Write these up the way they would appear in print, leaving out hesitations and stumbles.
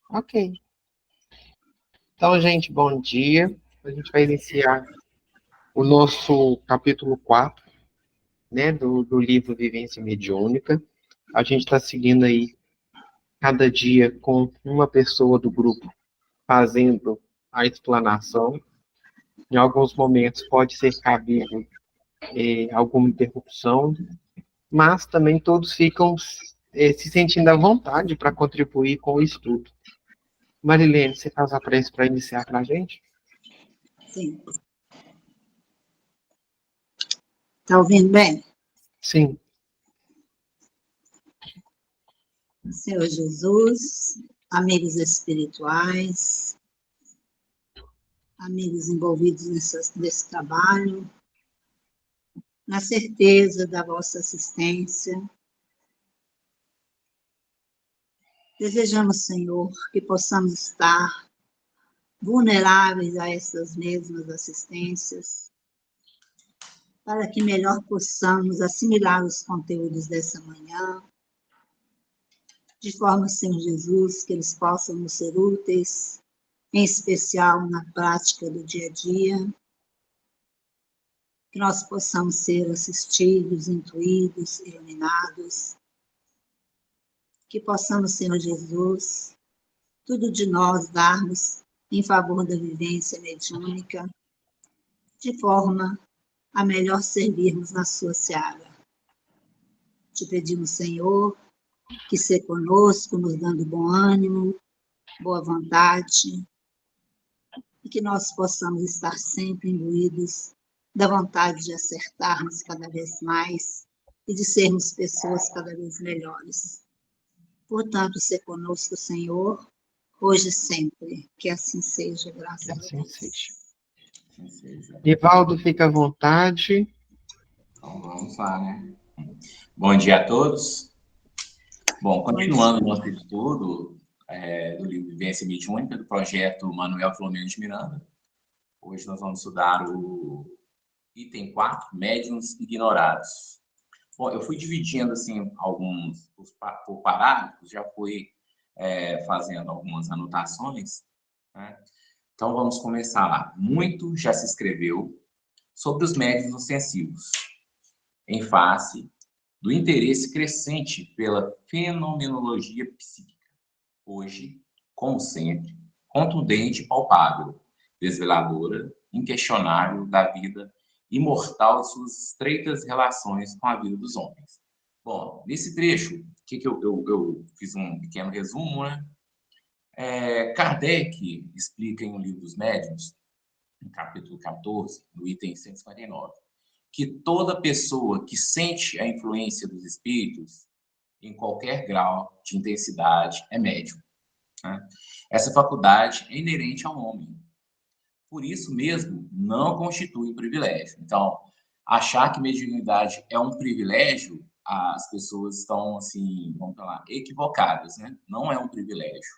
Ok. Então, gente, bom dia. A gente vai iniciar o nosso capítulo 4, né, do livro Vivência Mediúnica. A gente está seguindo aí cada dia com uma pessoa do grupo fazendo a explanação. Em alguns momentos pode ser cabível alguma interrupção, mas também todos ficam se sentindo à vontade para contribuir com o estudo. Marilene, você faz a prece para iniciar para a gente? Sim. Está ouvindo bem? Sim. Senhor Jesus, amigos espirituais, amigos envolvidos nesse trabalho, na certeza da vossa assistência, desejamos, Senhor, que possamos estar vulneráveis a essas mesmas assistências, para que melhor possamos assimilar os conteúdos dessa manhã, de forma, Senhor Jesus, que eles possam nos ser úteis, em especial na prática do dia a dia, que nós possamos ser assistidos, intuídos, iluminados, que possamos, Senhor Jesus, tudo de nós darmos em favor da vivência mediúnica, de forma a melhor servirmos na sua seara. Te pedimos, Senhor, que se conosco, nos dando bom ânimo, boa vontade, e que nós possamos estar sempre imbuídos da vontade de acertarmos cada vez mais e de sermos pessoas cada vez melhores. Portanto, se conosco, Senhor, hoje e sempre, que assim seja, graças a Assim Deus. seja. Nivaldo, fica à vontade. Então vamos lá, né? Bom dia a todos. Bom, continuando o nosso estudo do livro Vivência Mediúnica, do projeto Manuel Filomeno de Miranda. Hoje nós vamos estudar o item 4, Médiuns Ignorados. Bom, eu fui dividindo assim alguns por parágrafos, já fui fazendo algumas anotações, né? Então vamos começar lá. Muito já se escreveu sobre os médiuns ostensivos, em face do interesse crescente pela fenomenologia psíquica. Hoje, como sempre, contundente e palpável, desveladora, inquestionável da vida imortal e suas estreitas relações com a vida dos homens. Bom, nesse trecho, eu fiz um pequeno resumo, né? Kardec explica em O Livro dos Médiuns, no capítulo 14, no item 159, que toda pessoa que sente a influência dos espíritos, em qualquer grau de intensidade, é médium, né? Essa faculdade é inerente ao homem. Por isso mesmo, não constitui um privilégio. Então, achar que mediunidade é um privilégio, as pessoas estão, assim, vamos falar, equivocadas, né? Não é um privilégio,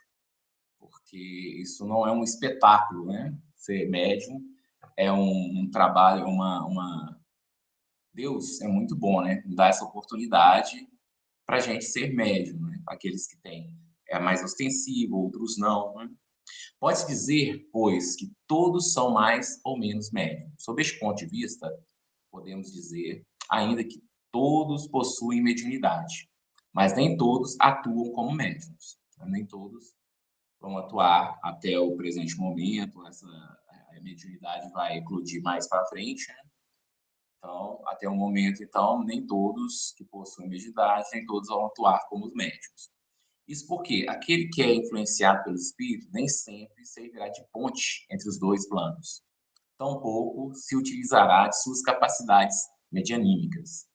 porque isso não é um espetáculo, né? Ser médium é um trabalho, Deus é muito bom, né? Dar essa oportunidade para a gente ser médium, né? Aqueles que têm mais ostensivo, outros não, né? Pode-se dizer, pois, que todos são mais ou menos médium. Sob este ponto de vista, podemos dizer ainda que todos possuem mediunidade, mas nem todos atuam como médiums. Nem todos vão atuar até o presente momento. Essa mediunidade vai eclodir mais para frente, né? Então, até o momento, então, nem todos que possuem mediunidade, nem todos vão atuar como os médiums. Isso porque aquele que é influenciado pelo espírito nem sempre servirá de ponte entre os dois planos. Tampouco se utilizará de suas capacidades medianímicas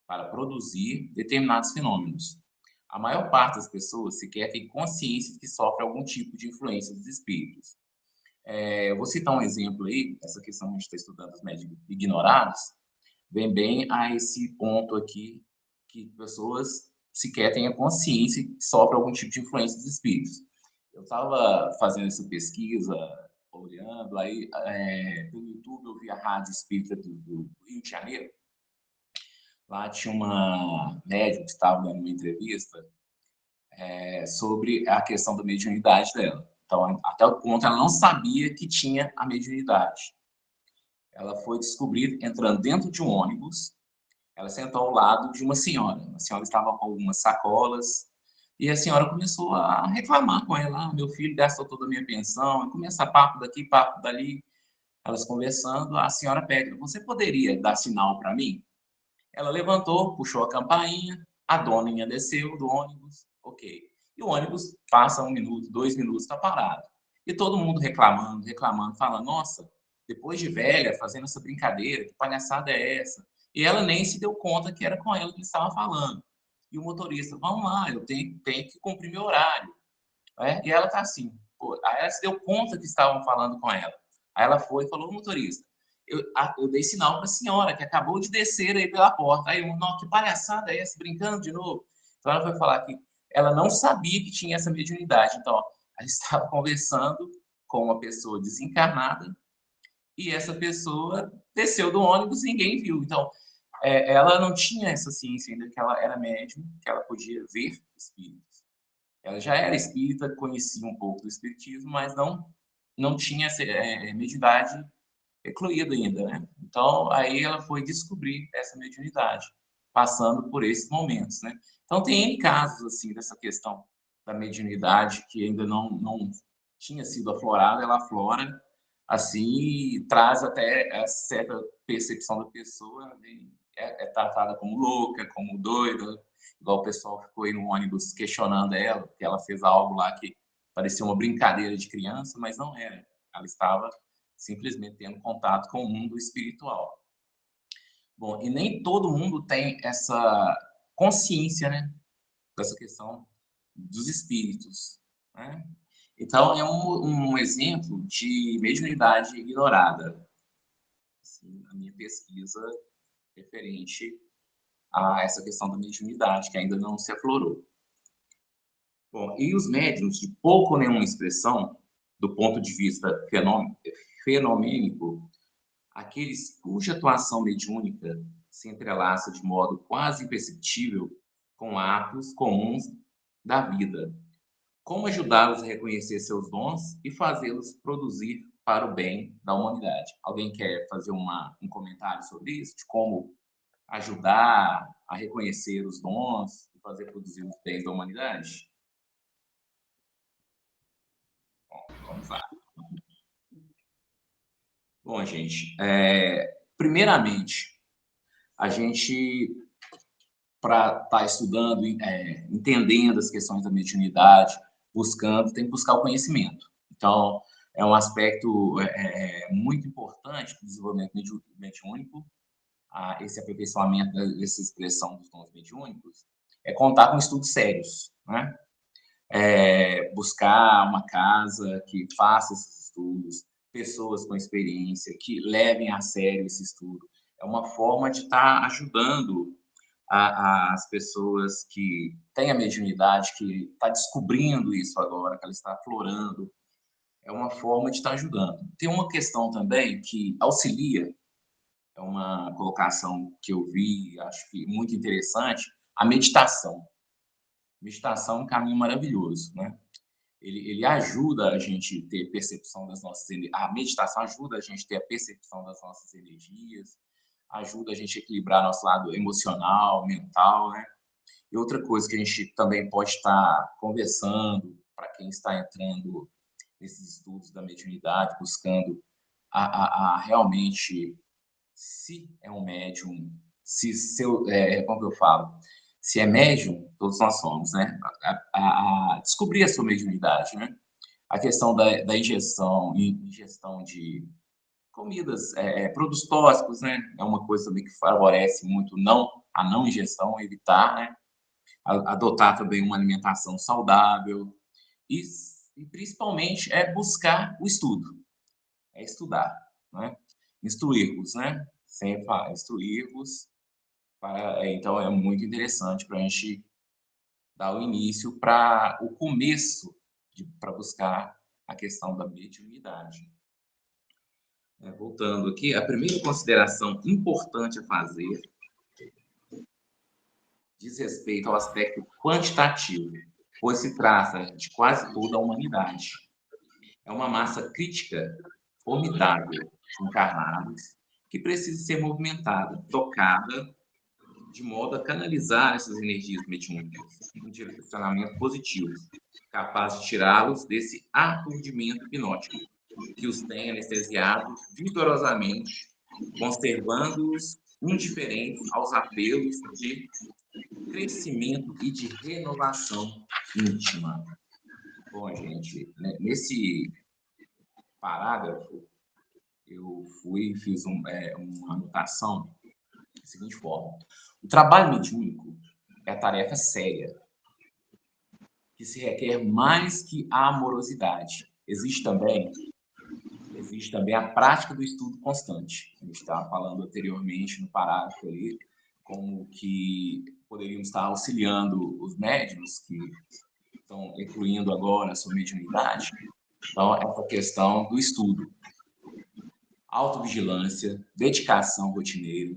para produzir determinados fenômenos. A maior parte das pessoas sequer tem consciência de que sofre algum tipo de influência dos espíritos. Eu vou citar um exemplo aí, essa questão que a gente está estudando, os médiums ignorados, vem bem a esse ponto aqui, que pessoas sequer tenham consciência que sofrem algum tipo de influência dos espíritos. Eu estava fazendo essa pesquisa, olhando, aí pelo YouTube eu vi a Rádio Espírita do Rio de Janeiro. Lá tinha uma médium que estava dando uma entrevista, sobre a questão da mediunidade dela. Então, até o ponto, ela não sabia que tinha a mediunidade. Ela foi descobrir entrando dentro de um ônibus. Ela sentou ao lado de uma senhora. A senhora estava com algumas sacolas e a senhora começou a reclamar com ela. Meu filho gastou toda a minha pensão. E começa papo daqui, papo dali. Elas conversando, a senhora pede: você poderia dar sinal para mim? Ela levantou, puxou a campainha, a doninha desceu do ônibus, ok. E o ônibus passa 1 minuto, 2 minutos, está parado. E todo mundo reclamando, reclamando, falando: nossa, depois de velha, fazendo essa brincadeira, que palhaçada é essa? E ela nem se deu conta que era com ela que ele estava falando. E o motorista: vamos lá, eu tenho que cumprir meu horário. E ela tá assim, pô, aí ela se deu conta que estavam falando com ela. Aí ela foi e falou: motorista, eu dei sinal para a senhora que acabou de descer aí pela porta. Aí eu: não, que palhaçada é essa, brincando de novo? Então ela foi falar que ela não sabia que tinha essa mediunidade. Então, a gente estava conversando com uma pessoa desencarnada e essa pessoa desceu do ônibus e ninguém viu. Então, ela não tinha essa ciência ainda que ela era médium, que ela podia ver espíritos. Ela já era espírita, conhecia um pouco do espiritismo, mas não tinha essa mediunidade excluída ainda, né? Então, aí ela foi descobrir essa mediunidade, passando por esses momentos, né? Então, tem N casos, assim, dessa questão da mediunidade que ainda não tinha sido aflorada, ela aflora, assim, e traz até a certa percepção da pessoa, né? É tratada como louca, como doida, igual o pessoal ficou aí no ônibus questionando ela, porque ela fez algo lá que parecia uma brincadeira de criança, mas não era. Ela estava simplesmente tendo contato com o mundo espiritual. Bom, e nem todo mundo tem essa consciência, né, dessa questão dos espíritos, né? Então, é um exemplo de mediunidade ignorada, assim, na minha pesquisa referente a essa questão da mediunidade, que ainda não se aflorou. Bom, e os médiuns de pouco ou nenhuma expressão, do ponto de vista fenomênico, aqueles cuja atuação mediúnica se entrelaça de modo quase imperceptível com atos comuns da vida. Como ajudá-los a reconhecer seus dons e fazê-los produzir para o bem da humanidade? Alguém quer fazer um comentário sobre isso? De como ajudar a reconhecer os dons e fazer produzir os bens da humanidade? Bom, vamos lá. Bom, gente, primeiramente, a gente, para estar estudando, entendendo as questões da mediunidade, tem que buscar o conhecimento. Então, é um aspecto muito importante do desenvolvimento mediúnico, esse aperfeiçoamento dessa expressão dos dons mediúnicos, é contar com estudos sérios, né? Buscar uma casa que faça esses estudos, pessoas com experiência que levem a sério esse estudo. É uma forma de estar ajudando as pessoas que têm a mediunidade, que está descobrindo isso agora, que ela está aflorando. É uma forma de estar ajudando. Tem uma questão também que auxilia, é uma colocação que eu vi, acho que muito interessante, a meditação. Meditação é um caminho maravilhoso, né? Ele ajuda a gente ter percepção das nossas energias. A meditação ajuda a gente ter a percepção das nossas energias, ajuda a gente a equilibrar nosso lado emocional, mental, né? E outra coisa que a gente também pode estar conversando, para quem está entrando nesses estudos da mediunidade, buscando realmente se é um médium, como que eu falo, se é médium, todos nós somos, né? Descobrir a sua mediunidade, né? A questão da ingestão de comidas, produtos tóxicos, né? É uma coisa também que favorece muito a não ingestão, evitar, né? Adotar também uma alimentação saudável e principalmente buscar o estudo, estudar, né? Instruir-vos, né? Sempre falar, instruir-vos. Então, é muito interessante para a gente dar o início para o começo para buscar a questão da mediunidade. Voltando aqui, a primeira consideração importante a fazer diz respeito ao aspecto quantitativo. pois se trata de quase toda a humanidade. É uma massa crítica formidável de encarnados que precisa ser movimentada, tocada, de modo a canalizar essas energias mediúnicas em um direcionamento positivo, capaz de tirá-los desse aturdimento hipnótico, que os tem anestesiados vigorosamente, conservando-os indiferentes aos apelos de crescimento e de renovação íntima. Bom, gente, né, nesse parágrafo, eu fiz uma anotação da seguinte forma. O trabalho mediúnico é a tarefa séria, que se requer mais que a amorosidade. Existe também a prática do estudo constante. A gente estava falando anteriormente no parágrafo ali, como que poderíamos estar auxiliando os médiuns que estão incluindo agora a sua mediunidade. Então, essa questão do estudo. Autovigilância, dedicação rotineira,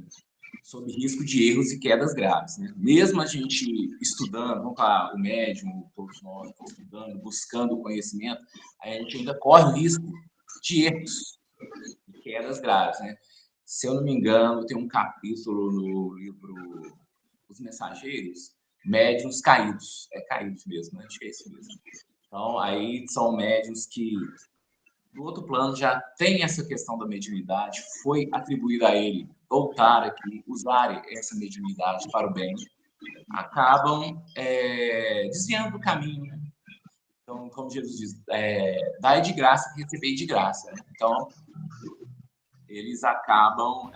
sob risco de erros e quedas graves, né? Mesmo a gente estudando, vamos falar, o médium, todos nós estudando, buscando o conhecimento, a gente ainda corre o risco de erros e quedas graves, né? Se eu não me engano, tem um capítulo no livro Os Mensageiros, médiuns caídos. É caídos mesmo, né? Acho que é isso mesmo. Então, aí são médiuns que, do outro plano, já tem essa questão da mediunidade, foi atribuída a ele voltar aqui, usar essa mediunidade para o bem, acabam desviando do caminho, né? Então, como Jesus diz, dai de graça, recebei de graça, né? Então, eles acabam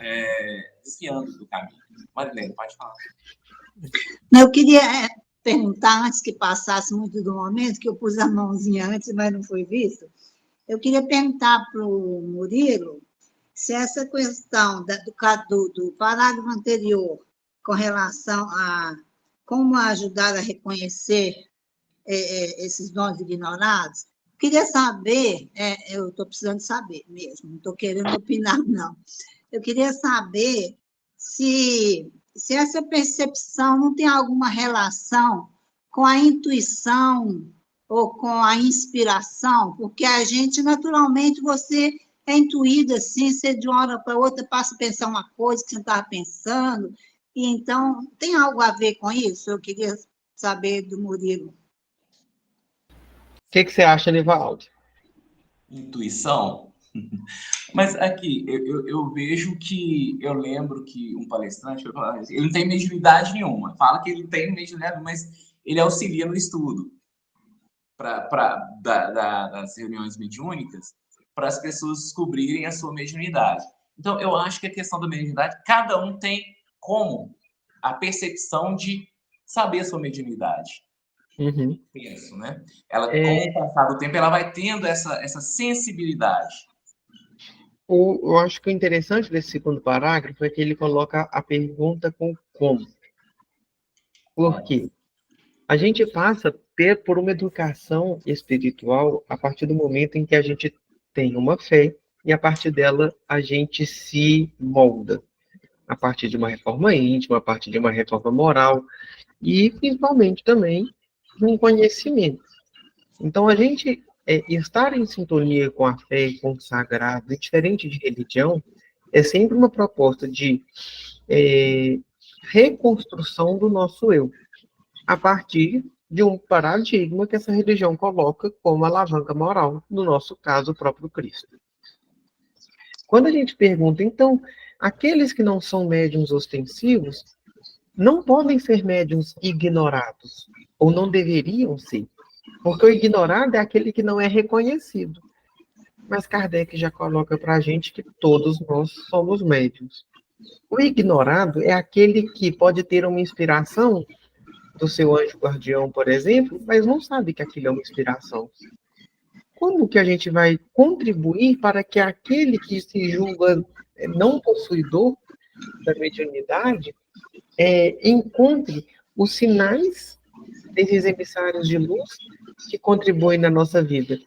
desviando do caminho. Marilene, pode falar. Eu queria perguntar, antes que passasse muito do momento, que eu pus a mãozinha antes, mas não foi visto, eu queria perguntar para o Murilo se essa questão do parágrafo anterior, com relação a como ajudar a reconhecer esses dons ignorados, queria saber, eu estou precisando saber mesmo, não estou querendo opinar, não. Eu queria saber se essa percepção não tem alguma relação com a intuição ou com a inspiração, porque a gente, naturalmente, você é intuído assim, você de uma hora para outra passa a pensar uma coisa que você não estava pensando, e então, tem algo a ver com isso? Eu queria saber do Murilo. O que você acha, Nivaldo? Intuição? Mas aqui, eu vejo que, eu lembro que um palestrante, ele não tem mediunidade nenhuma, fala que ele tem mediunidade, mas ele auxilia no estudo das reuniões mediúnicas, para as pessoas descobrirem a sua mediunidade. Então, eu acho que a questão da mediunidade, cada um tem como a percepção de saber a sua mediunidade. Uhum. Penso, né? Ela, com o passar do tempo, ela vai tendo essa sensibilidade. Eu acho que o interessante desse segundo parágrafo é que ele coloca a pergunta com como. Por quê? A gente passa por uma educação espiritual a partir do momento em que a gente tem uma fé e a partir dela a gente se molda. A partir de uma reforma íntima, a partir de uma reforma moral e principalmente também de um conhecimento. Então a gente estar em sintonia com a fé e com o sagrado, diferente de religião, é sempre uma proposta de reconstrução do nosso eu, a partir de um paradigma que essa religião coloca como alavanca moral, no nosso caso, o próprio Cristo. Quando a gente pergunta, então, aqueles que não são médiuns ostensivos não podem ser médiuns ignorados, ou não deveriam ser, porque o ignorado é aquele que não é reconhecido. Mas Kardec já coloca para a gente que todos nós somos médiuns. O ignorado é aquele que pode ter uma inspiração do seu anjo guardião, por exemplo, mas não sabe que aquilo é uma inspiração. Como que a gente vai contribuir para que aquele que se julga não possuidor da mediunidade encontre os sinais desses emissários de luz que contribuem na nossa vida?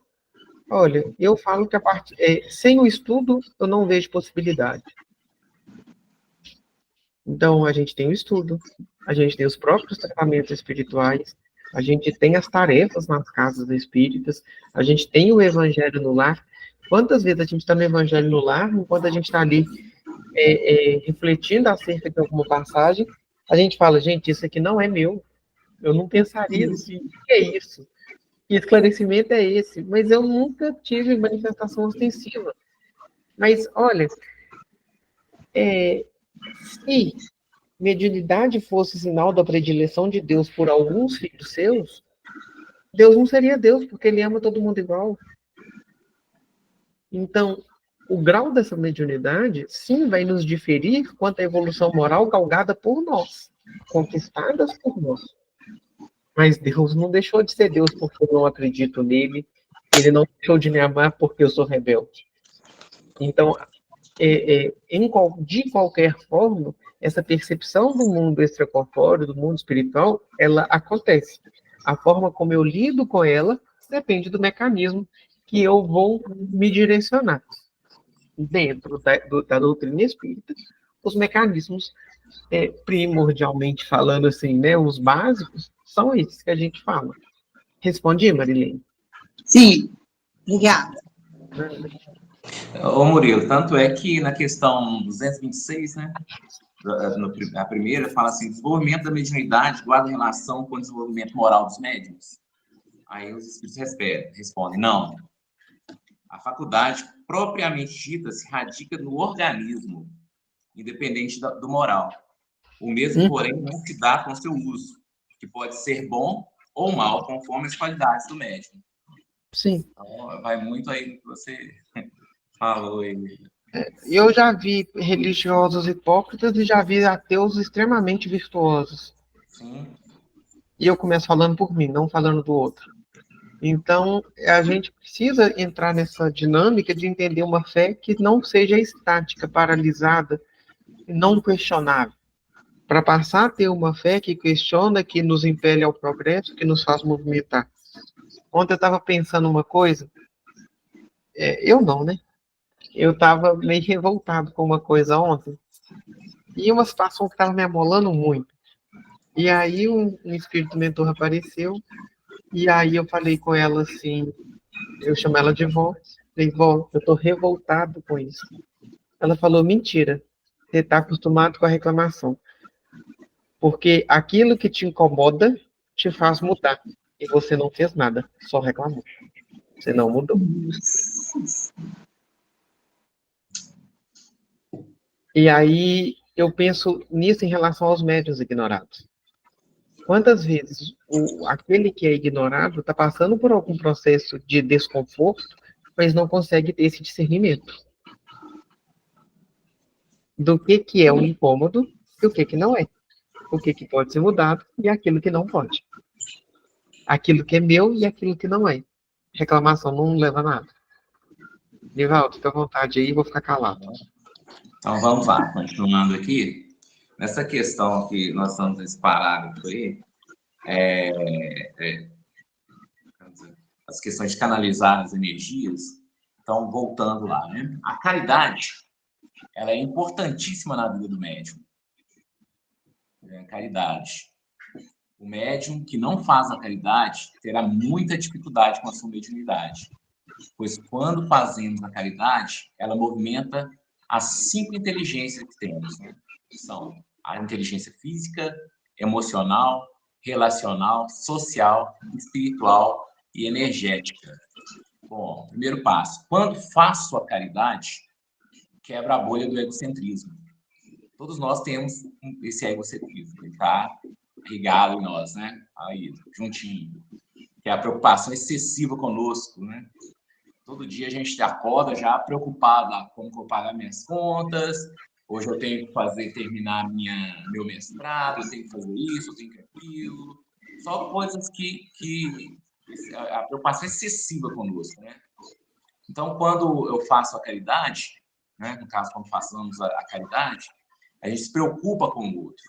Olha, eu falo que sem o estudo eu não vejo possibilidade. Então, a gente tem o estudo, a gente tem os próprios tratamentos espirituais, a gente tem as tarefas nas casas espíritas, a gente tem o evangelho no lar. Quantas vezes a gente está no evangelho no lar, enquanto a gente está ali refletindo acerca de alguma passagem, a gente fala, gente, isso aqui não é meu, eu não pensaria assim, o que é isso? Que esclarecimento é esse? Mas eu nunca tive manifestação ostensiva. Mas, olha, se mediunidade fosse sinal da predileção de Deus por alguns filhos seus, Deus não seria Deus, porque ele ama todo mundo igual. Então, o grau dessa mediunidade, sim, vai nos diferir quanto à evolução moral galgada por nós, conquistadas por nós. Mas Deus não deixou de ser Deus porque eu não acredito nele, ele não deixou de me amar porque eu sou rebelde. Então, de qualquer forma, essa percepção do mundo extracorpóreo, do mundo espiritual, ela acontece. A forma como eu lido com ela depende do mecanismo que eu vou me direcionar. Dentro da doutrina espírita, os mecanismos, primordialmente falando assim, né, os básicos, são esses que a gente fala. Respondi, Marilene? Sim, obrigada. Ô Murilo, tanto é que na questão 226, né, a primeira fala assim, desenvolvimento da mediunidade guarda relação com o desenvolvimento moral dos médiuns. Aí os espíritos respondem, não. A faculdade propriamente dita se radica no organismo, independente do moral. O mesmo, porém, não se dá com seu uso, que pode ser bom ou mal, conforme as qualidades do médium. Sim. Então, vai muito aí do que você falou aí. Eu já vi religiosos hipócritas e já vi ateus extremamente virtuosos. Sim. E eu começo falando por mim, não falando do outro. Então, a gente precisa entrar nessa dinâmica de entender uma fé que não seja estática, paralisada, não questionável. Para passar a ter uma fé que questiona, que nos impele ao progresso, que nos faz movimentar. Ontem eu estava pensando uma coisa, eu não, né? Eu estava meio revoltado com uma coisa ontem, e uma situação que estava me amolando muito. E aí um espírito mentor apareceu, e aí eu falei com ela assim, eu chamo ela de vó, falei, vó, eu estou revoltado com isso. Ela falou, mentira, você está acostumado com a reclamação. Porque aquilo que te incomoda te faz mudar. E você não fez nada, só reclamou. Você não mudou. E aí eu penso nisso em relação aos médiuns ignorados. Quantas vezes aquele que é ignorado está passando por algum processo de desconforto, mas não consegue ter esse discernimento do que é um incômodo e o que não é. O que pode ser mudado e aquilo que não pode. Aquilo que é meu e aquilo que não é. Reclamação não leva a nada. Nivaldo, fica à vontade aí, vou ficar calado. Então vamos lá, continuando aqui. Nessa questão que nós estamos nesse parágrafo aí, as questões de canalizar as energias, então voltando lá, né? A caridade, ela é importantíssima na vida do médium. Caridade. O médium que não faz a caridade terá muita dificuldade com a sua mediunidade, pois quando fazemos a caridade, ela movimenta as 5 inteligências que temos, né? São a inteligência física, emocional, relacional, social, espiritual e energética. Bom, primeiro passo. Quando faço a caridade, quebra a bolha do egocentrismo. Todos nós temos esse egocentrismo, ele está ligado em nós, né? Aí, juntinho. Que é a preocupação excessiva conosco, né? Todo dia a gente acorda já preocupado, como que eu pagar minhas contas, hoje eu tenho que terminar meu mestrado, eu tenho que fazer isso, eu tenho que aquilo. Só coisas que a preocupação excessiva conosco, né? Então, quando eu faço a caridade, né? No caso, quando façamos a caridade, a gente se preocupa com o outro,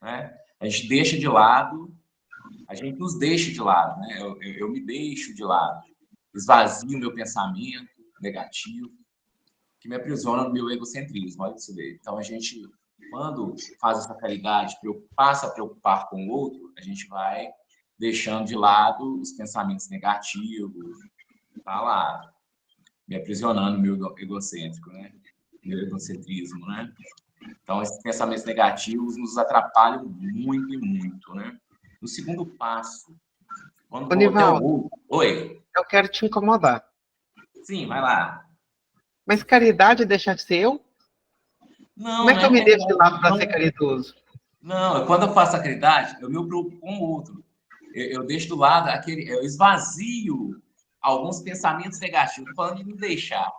né? A gente deixa de lado, a gente nos deixa de lado, né? Eu me deixo de lado, esvazio o meu pensamento negativo, que me aprisiona no meu egocentrismo, olha isso daí. Então, a gente, quando faz essa caridade, passa a preocupar com o outro, a gente vai deixando de lado os pensamentos negativos, tá lá, me aprisionando meu egocêntrico, né? Meu egocentrismo, né? Então, esses pensamentos negativos nos atrapalham muito e muito, né? No segundo passo, quando Ô, vou até o Nivaldo, outro... Oi, eu quero te incomodar. sim, vai lá. Mas caridade é deixar de ser eu? Como Não, é não que eu é me deixo de caridade, lado para ser não. caridoso? Não, quando eu faço a caridade, eu me preocupo com o outro. Eu deixo do lado aquele... Eu esvazio alguns pensamentos negativos. Estou falando de me deixar.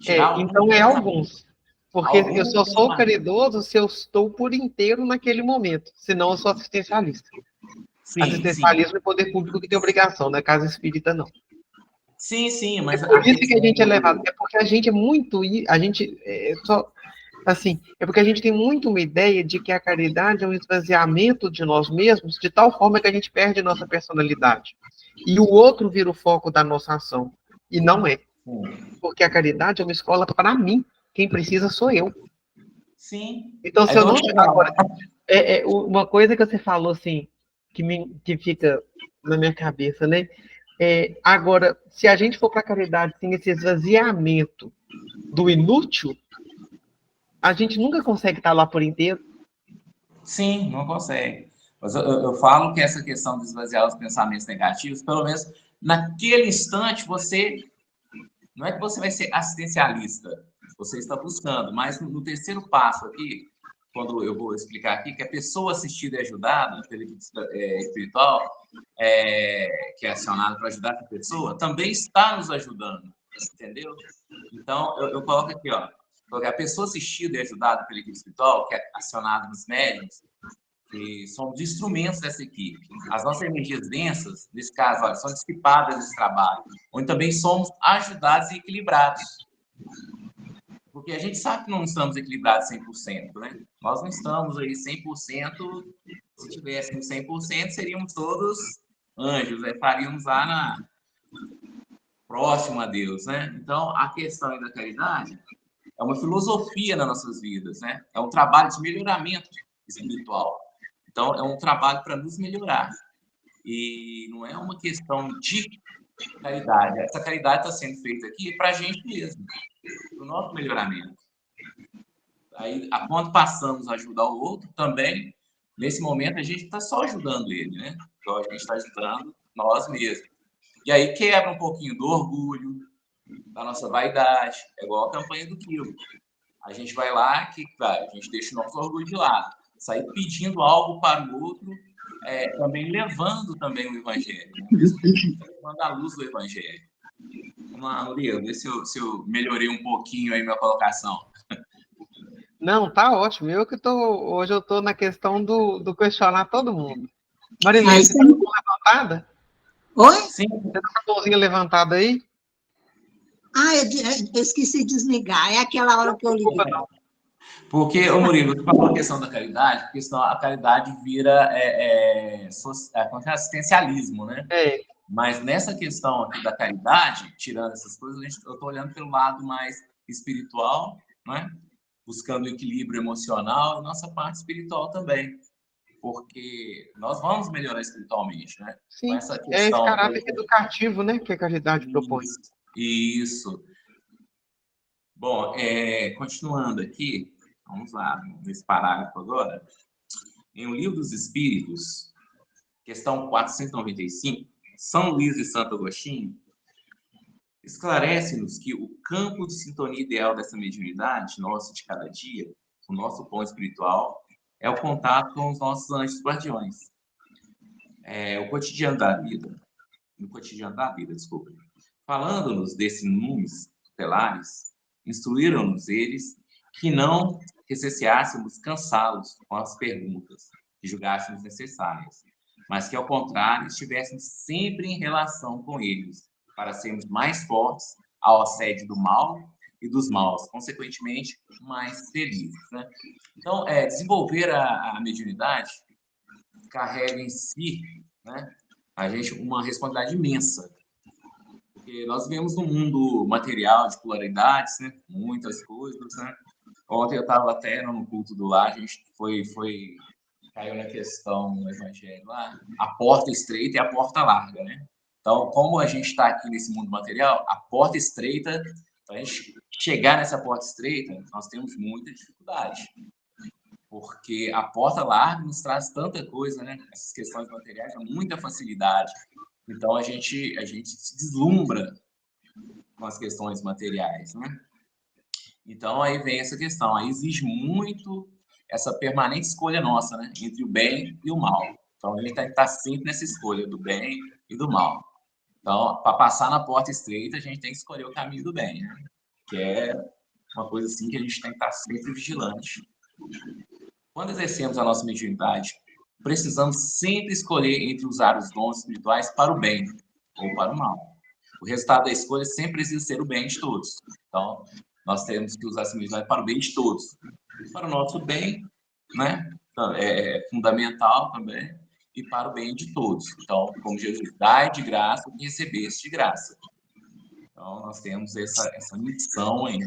Tirar alguns Então é pensamentos. alguns. Porque eu Alguns só sou pensamentos. caridoso se eu estou por inteiro naquele momento. Senão eu sou assistencialista. Sim, sim. Assistencialismo é poder público que tem obrigação, não é casa espírita, não. Sim, sim, É mas por a isso que a questão gente é levado. do... É porque a gente é muito. A gente só. Assim, é porque a gente tem muito uma ideia de que a caridade é um esvaziamento de nós mesmos, de tal forma que a gente perde nossa personalidade. E o outro vira o foco da nossa ação. E não é. Porque a caridade é uma escola para mim. Quem precisa sou eu. Sim. Então, se Aí eu eu vou não. chegar lá. Agora, uma coisa que você falou, assim, que fica na minha cabeça, né? Agora, se a gente for para a caridade sem esse esvaziamento do inútil, a gente nunca consegue estar lá por inteiro. Sim, não consegue. Mas eu falo que essa questão de esvaziar os pensamentos negativos, pelo menos naquele instante, você... Não é que você vai ser assistencialista, você está buscando, mas no terceiro passo aqui, quando eu vou explicar aqui, que a pessoa assistida e ajudada pela equipe espiritual, que é acionada para ajudar essa pessoa, também está nos ajudando, entendeu? Então, eu coloco aqui, ó, a pessoa assistida e ajudada pela equipe espiritual, que é acionada nos médiuns, que somos instrumentos dessa equipe. As nossas energias densas, nesse caso, olha, são dissipadas nesse trabalho, onde também somos ajudados e equilibrados. Porque a gente sabe que não estamos equilibrados 100%, né? Nós não estamos aí 100%, se tivéssemos 100%, seríamos todos anjos, né? Faríamos lá próximo a Deus, né? Então, a questão da caridade é uma filosofia nas nossas vidas, né? É um trabalho de melhoramento espiritual. Então, é um trabalho para nos melhorar. E não é uma questão de caridade. Essa caridade está sendo feita aqui para a gente mesmo, para o nosso melhoramento. Aí, quando passamos a ajudar o outro, também, nesse momento, a gente está só ajudando ele, né? Então, a gente está ajudando nós mesmos. E aí quebra um pouquinho do orgulho, da nossa vaidade. É igual a campanha do quilo. A gente vai lá, a gente deixa o nosso orgulho de lado. Sair pedindo algo para o outro, também levando também o evangelho. Né? Levando a luz do evangelho. Vamos lá, Murilo, ver se eu melhorei um pouquinho aí minha colocação. Não, tá ótimo. Hoje eu tô na questão do questionar todo mundo. Ah, Marilene, isso você tá aí. com a mão levantada? Oi? Sim, Você tá com a mãozinha levantada aí? Ah, eu esqueci de desligar. É aquela hora que eu Desculpa, liguei. não. porque, Murilo, você falou a questão da caridade, porque senão a caridade vira assistencialismo, né? Mas nessa questão aqui da caridade, tirando essas coisas, eu estou olhando pelo lado mais espiritual, né? Buscando o equilíbrio emocional e nossa parte espiritual também. Porque nós vamos melhorar espiritualmente, né? Com Sim, essa é esse questão. caráter educativo, né, que a caridade propõe. Isso. Bom, continuando aqui, vamos lá, nesse parágrafo agora. Em O Livro dos Espíritos, questão 495, São Luís de Santo Agostinho esclarece-nos que o campo de sintonia ideal dessa mediunidade nossa de cada dia, o nosso pão espiritual, é o contato com os nossos anjos guardiões. O cotidiano da vida, no cotidiano da vida, desculpa. Falando-nos desses números tutelares, instruíram-nos eles que não receássemos cansá-los com as perguntas que julgássemos necessárias, mas que, ao contrário, estivéssemos sempre em relação com eles, para sermos mais fortes ao assédio do mal e dos maus, consequentemente, mais felizes. Né? Então, desenvolver a mediunidade carrega em si, né, a gente uma responsabilidade imensa, porque nós vivemos num mundo material de polaridades, né, muitas coisas, né. Ontem eu estava até no culto do lar, a gente foi caiu na questão no Evangelho lá, a porta estreita e a porta larga, né? Então, como a gente está aqui nesse mundo material, a porta estreita, para a gente chegar nessa porta estreita, nós temos muita dificuldade. Porque a porta larga nos traz tanta coisa, né? Essas questões materiais, muita facilidade. Então, a gente se deslumbra com as questões materiais, né? Então, aí vem essa questão. Aí exige muito essa permanente escolha nossa, né? Entre o bem e o mal. Então, a gente tem que estar sempre nessa escolha do bem e do mal. Então, para passar na porta estreita, a gente tem que escolher o caminho do bem, né? Que é uma coisa assim que a gente tem que estar sempre vigilante. Quando exercemos a nossa mediunidade, precisamos sempre escolher entre usar os dons espirituais para o bem ou para o mal. O resultado da escolha sempre precisa ser o bem de todos. Então, nós temos que usar essa mediunidade para o bem de todos. Para o nosso bem, né? É fundamental também, e para o bem de todos. Então, como Jesus, dai de graça o que recebeste de graça. Então, nós temos essa missão em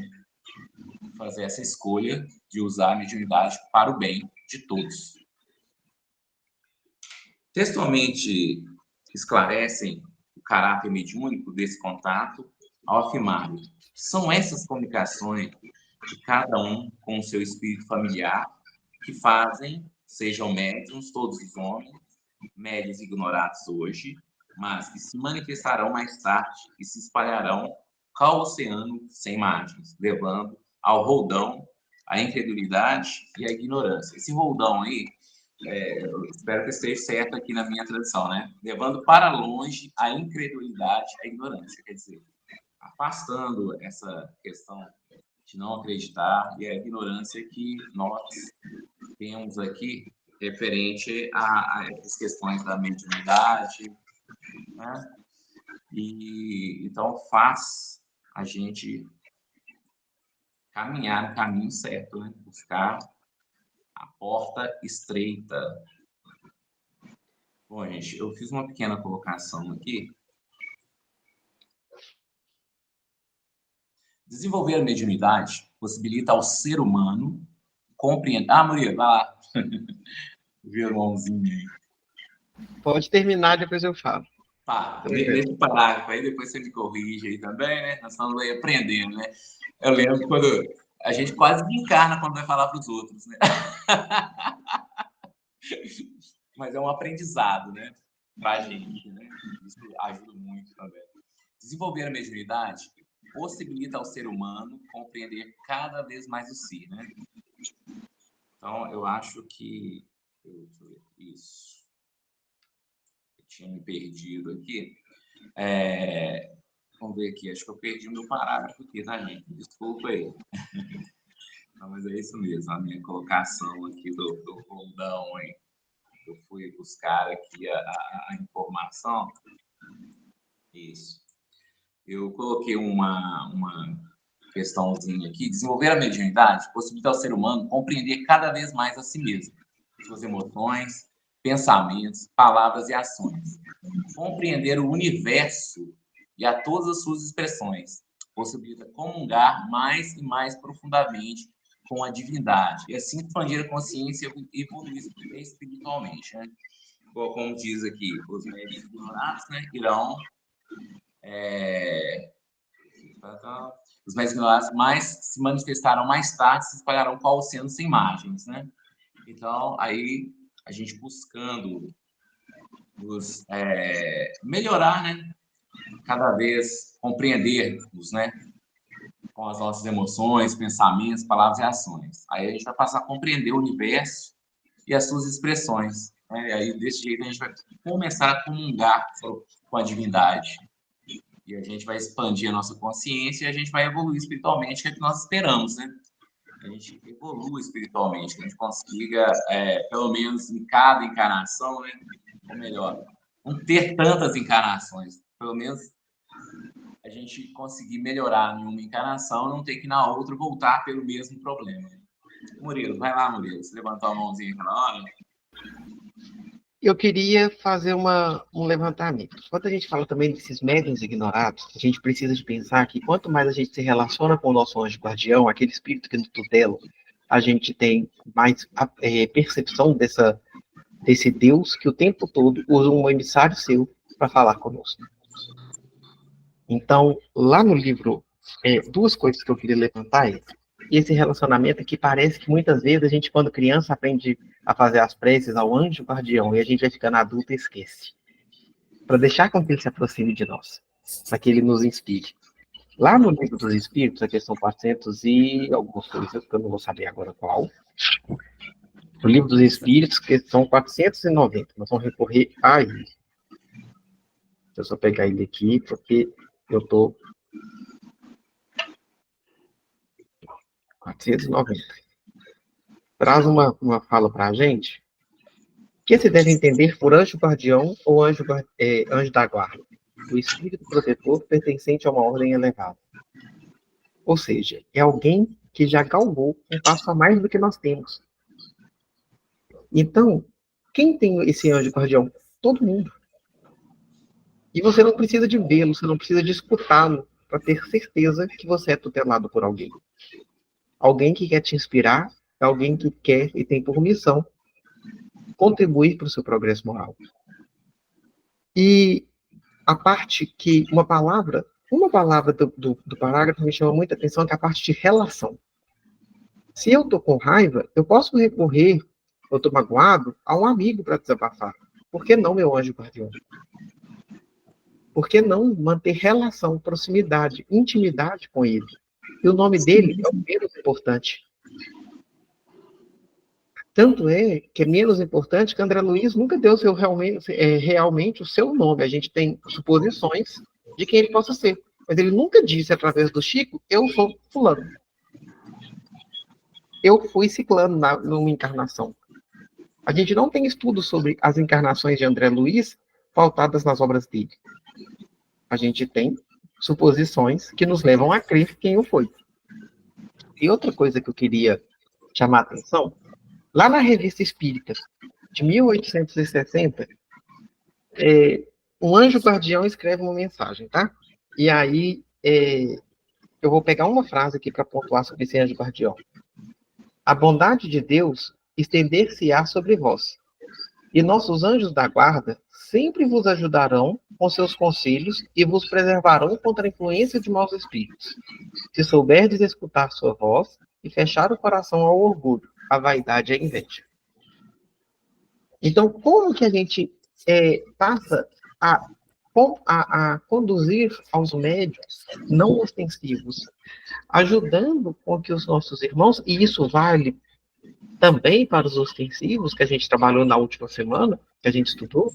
fazer essa escolha de usar a mediunidade para o bem de todos. Textualmente esclarecem o caráter mediúnico desse contato ao afirmar: são essas comunicações de cada um com o seu espírito familiar que fazem, sejam médiuns, todos os homens, médios ignorados hoje, mas que se manifestarão mais tarde e se espalharão ao oceano sem margens, levando ao roldão a incredulidade e a ignorância. Esse roldão aí, eu espero que esteja certo aqui na minha tradução, né? Levando para longe a incredulidade e a ignorância, quer dizer, afastando essa questão de não acreditar e a ignorância que nós temos aqui referente a essas questões da mediunidade, né? E então faz a gente caminhar no caminho certo, né? Buscar a porta estreita. Bom, gente, eu fiz uma pequena colocação aqui. Desenvolver a mediunidade possibilita ao ser humano compreender... Ah, Maria, vai lá. Viu, irmãozinho aí. Pode terminar, depois eu falo. Tá, nesse parágrafo aí, depois você me corrige aí também, né? Nós estamos aí aprendendo, né? Eu lembro quando a gente quase encarna quando vai falar para os outros, né? Mas é um aprendizado, né? Para a gente, né? Isso ajuda muito também. Desenvolver a mediunidade possibilita ao ser humano compreender cada vez mais o si, né? Então, eu acho que... Isso. Eu tinha me perdido aqui. Vamos ver aqui. Acho que eu perdi o meu parágrafo aqui, tá, gente? Desculpa aí. Não, mas é isso mesmo. A minha colocação aqui do roldão, hein? Eu fui buscar aqui a informação. Isso. Eu coloquei uma questãozinha aqui. Desenvolver a mediunidade possibilita ao ser humano compreender cada vez mais a si mesmo, suas emoções, pensamentos, palavras e ações. Compreender o universo e a todas as suas expressões possibilita comungar mais e mais profundamente com a divindade e assim expandir a consciência e evoluir espiritualmente, né? Como diz aqui, os médios ignorados, né, irão os mais ignorados mais se manifestarão mais tarde, se espalharão qual oceano sem margens, né? Então, aí a gente buscando melhorar, né? Cada vez compreendermos, né? Com as nossas emoções, pensamentos, palavras e ações. Aí a gente vai passar a compreender o universo e as suas expressões, né? E aí, desse jeito, a gente vai começar a comungar com a divindade. E a gente vai expandir a nossa consciência e a gente vai evoluir espiritualmente, que é o que nós esperamos, né? A gente evolua espiritualmente, que a gente consiga, pelo menos em cada encarnação, né? Ou melhor, não ter tantas encarnações, pelo menos a gente conseguir melhorar em uma encarnação, não ter que na outra voltar pelo mesmo problema. Murilo, vai lá, Murilo, você levantou a mãozinha aquela hora. Eu queria fazer um levantamento. Quando a gente fala também desses médiuns ignorados, a gente precisa de pensar que quanto mais a gente se relaciona com o nosso anjo guardião, aquele espírito que nos tutela, a gente tem mais percepção desse Deus que o tempo todo usa um emissário seu para falar conosco. Então, lá no livro, duas coisas que eu queria levantar é esse relacionamento que parece que muitas vezes a gente, quando criança, aprende a fazer as preces ao anjo guardião e a gente vai ficando adulto e esquece. Para deixar com que ele se aproxime de nós, para que ele nos inspire. Lá no livro dos Espíritos, a questão 400 e algumas coisas, que eu não vou saber agora qual. No livro dos Espíritos, questão 490. Nós vamos recorrer a ele. Deixa eu só pegar ele aqui, porque eu estou... 490. Traz uma fala para a gente. O que se deve entender por anjo guardião ou anjo da guarda? O espírito protetor pertencente a uma ordem elevada. Ou seja, é alguém que já galgou um passo a mais do que nós temos. Então, quem tem esse anjo guardião? Todo mundo. E você não precisa de vê-lo, você não precisa de escutá-lo para ter certeza que você é tutelado por alguém. Alguém que quer te inspirar, alguém que quer e tem por missão contribuir para o seu progresso moral. E a parte que uma palavra do parágrafo me chama muita atenção, que é a parte de relação. Se eu estou com raiva, eu posso recorrer, eu estou magoado, a um amigo para desabafar. Por que não meu anjo guardião? Por que não manter relação, proximidade, intimidade com ele? E o nome dele é o menos importante. Tanto é que é menos importante que André Luiz nunca deu realmente o seu nome. A gente tem suposições de quem ele possa ser. Mas ele nunca disse, através do Chico, eu sou fulano. Eu fui ciclano numa encarnação. A gente não tem estudo sobre as encarnações de André Luiz pautadas nas obras dele. A gente tem suposições que nos levam a crer quem eu foi. E outra coisa que eu queria chamar a atenção, lá na Revista Espírita, de 1860, um anjo guardião escreve uma mensagem, tá? E aí, eu vou pegar uma frase aqui para pontuar sobre esse anjo guardião. A bondade de Deus estender-se-á sobre vós, e nossos anjos da guarda sempre vos ajudarão com seus conselhos e vos preservarão contra a influência de maus espíritos, se souberdes escutar sua voz e fechar o coração ao orgulho, à vaidade e à inveja. Então, como que a gente passa a conduzir aos médiuns não ostensivos, ajudando com que os nossos irmãos, e isso vale também para os ostensivos, que a gente trabalhou na última semana, que a gente estudou,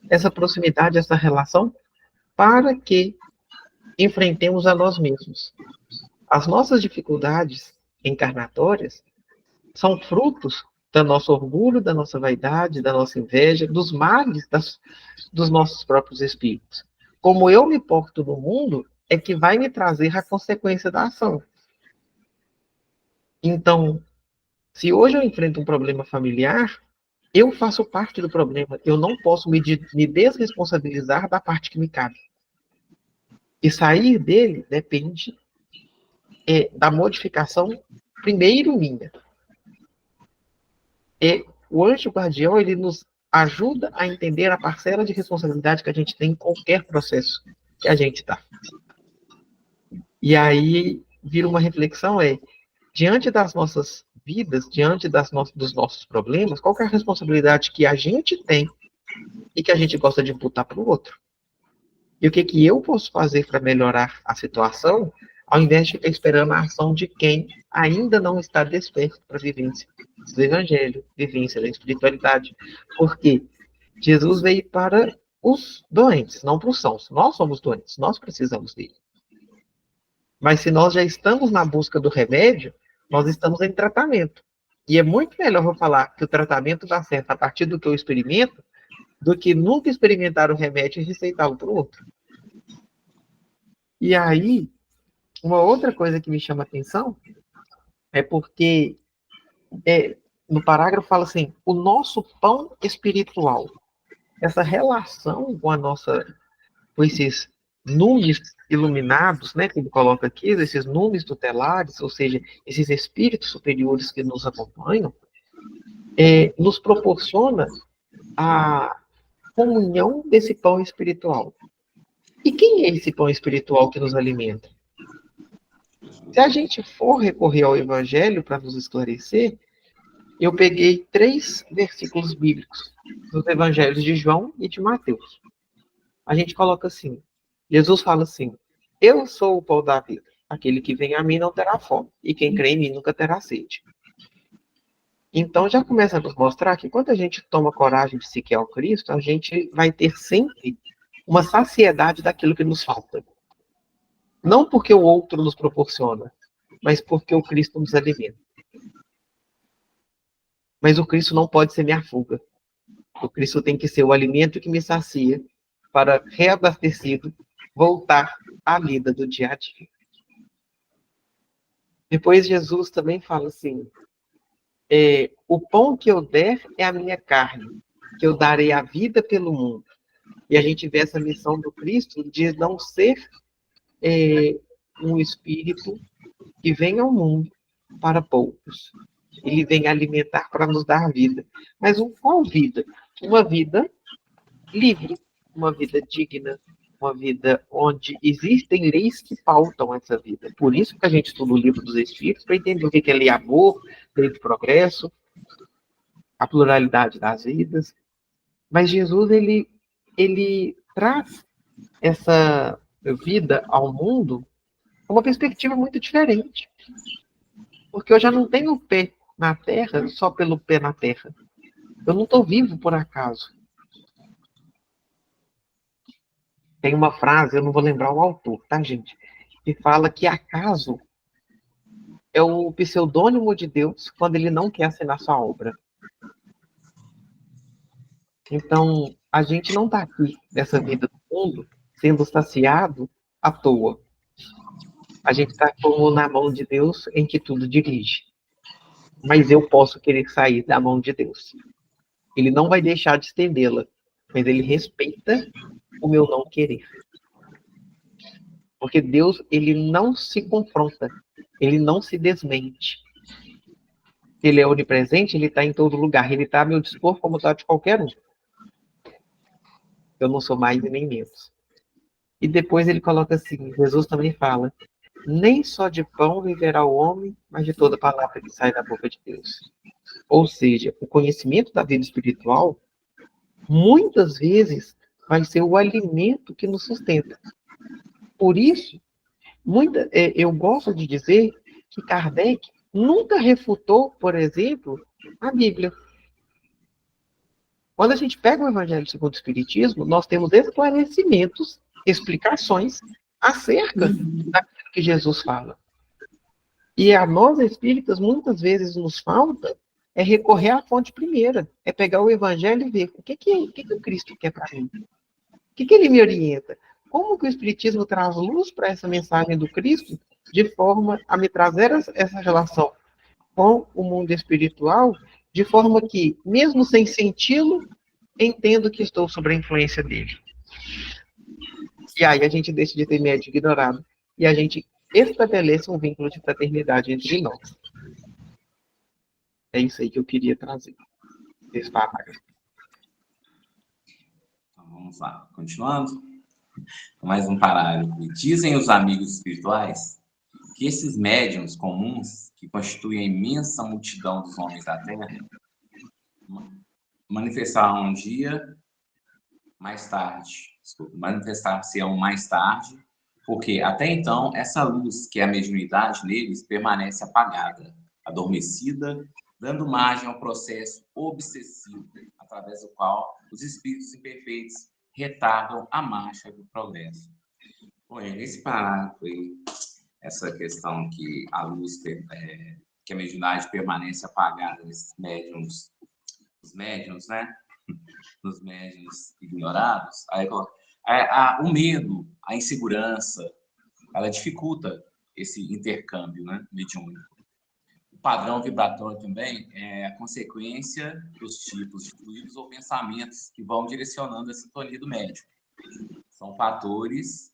essa proximidade, essa relação, para que enfrentemos a nós mesmos. As nossas dificuldades encarnatórias são frutos do nosso orgulho, da nossa vaidade, da nossa inveja, dos males dos nossos próprios espíritos. Como eu me porto no mundo, é que vai me trazer a consequência da ação. Então, se hoje eu enfrento um problema familiar, eu faço parte do problema. Eu não posso me desresponsabilizar da parte que me cabe. E sair dele depende da modificação, primeiro minha. O anjo guardião, ele nos ajuda a entender a parcela de responsabilidade que a gente tem em qualquer processo que a gente está. E aí, vira uma reflexão, diante das nossas vidas, diante dos nossos problemas, qual que é a responsabilidade que a gente tem e que a gente gosta de imputar para o outro? E o que eu posso fazer para melhorar a situação, ao invés de ficar esperando a ação de quem ainda não está desperto para a vivência do Evangelho, vivência da espiritualidade? Porque Jesus veio para os doentes, não para os sãos. Nós somos doentes, nós precisamos dele. Mas se nós já estamos na busca do remédio, nós estamos em tratamento. E é muito melhor eu falar que o tratamento dá certo a partir do que eu experimento, do que nunca experimentar o remédio e receitá-lo para o outro. E aí, uma outra coisa que me chama a atenção é porque no parágrafo fala assim, o nosso pão espiritual. Essa relação com esses numes iluminados, né, que ele coloca aqui, esses numes tutelares, ou seja, esses espíritos superiores que nos acompanham, nos proporciona a comunhão desse pão espiritual. E quem é esse pão espiritual que nos alimenta? Se a gente for recorrer ao Evangelho para nos esclarecer, eu peguei 3 versículos bíblicos dos Evangelhos de João e de Mateus. A gente coloca assim, Jesus fala assim, eu sou o pão da vida, aquele que vem a mim não terá fome, e quem crê em mim nunca terá sede. Então já começa a nos mostrar que quando a gente toma coragem de seguir ao Cristo, a gente vai ter sempre uma saciedade daquilo que nos falta. Não porque o outro nos proporciona, mas porque o Cristo nos alimenta. Mas o Cristo não pode ser minha fuga. O Cristo tem que ser o alimento que me sacia para, reabastecido, voltar à vida do dia a dia. Depois Jesus também fala assim, o pão que eu der é a minha carne, que eu darei a vida pelo mundo. E a gente vê essa missão do Cristo de não ser um espírito que vem ao mundo para poucos. Ele vem alimentar para nos dar vida. Mas qual vida? Uma vida livre, uma vida digna, uma vida onde existem leis que pautam essa vida. Por isso que a gente estuda o livro dos Espíritos, para entender o que é lei amor, lei do progresso, a pluralidade das vidas. Mas Jesus, ele traz essa vida ao mundo com uma perspectiva muito diferente. Porque eu já não tenho o pé na terra só pelo pé na terra. Eu não estou vivo por acaso. Tem uma frase, eu não vou lembrar o autor, tá, gente? Que fala que acaso é o pseudônimo de Deus quando ele não quer assinar sua obra. Então, a gente não está aqui nessa vida do mundo sendo saciado à toa. A gente está como na mão de Deus em que tudo dirige. Mas eu posso querer sair da mão de Deus. Ele não vai deixar de estendê-la, mas ele respeita o meu não querer. Porque Deus, ele não se confronta, ele não se desmente. Ele é onipresente, ele está em todo lugar, ele está a meu dispor como está de qualquer um. Eu não sou mais e nem menos. E depois ele coloca assim, Jesus também fala, nem só de pão viverá o homem, mas de toda palavra que sai da boca de Deus. Ou seja, o conhecimento da vida espiritual, muitas vezes, vai ser o alimento que nos sustenta. Por isso, eu gosto de dizer que Kardec nunca refutou, por exemplo, a Bíblia. Quando a gente pega o Evangelho segundo o Espiritismo, nós temos esclarecimentos, explicações acerca daquilo que Jesus fala. E a nós espíritas, muitas vezes nos falta recorrer à fonte primeira, pegar o Evangelho e ver o que o Cristo quer para mim. O que ele me orienta? Como que o Espiritismo traz luz para essa mensagem do Cristo, de forma a me trazer essa relação com o mundo espiritual, de forma que, mesmo sem senti-lo, entendo que estou sob a influência dele. E aí a gente deixa de ter medo de ignorado. E a gente estabelece um vínculo de fraternidade entre nós. É isso aí que eu queria trazer. Esse parágrafo. Então, vamos lá. Continuando. Mais um parágrafo. Dizem os amigos espirituais que esses médiuns comuns, que constituem a imensa multidão dos homens da Terra, manifestarão um dia mais tarde. Manifestar-se-ão mais tarde, porque até então essa luz, que é a mediunidade neles, permanece apagada, adormecida, dando margem ao processo obsessivo, através do qual os espíritos imperfeitos retardam a marcha do progresso. Bom, nesse parágrafo aí, essa questão que a luz, que a mediunidade permanece apagada nesses médiuns, os médiuns, né? Nos médiuns ignorados, aí o medo, a insegurança, ela dificulta esse intercâmbio, né, mediúnico. O padrão vibratório também é a consequência dos tipos de fluidos ou pensamentos que vão direcionando a sintonia do médium. São fatores,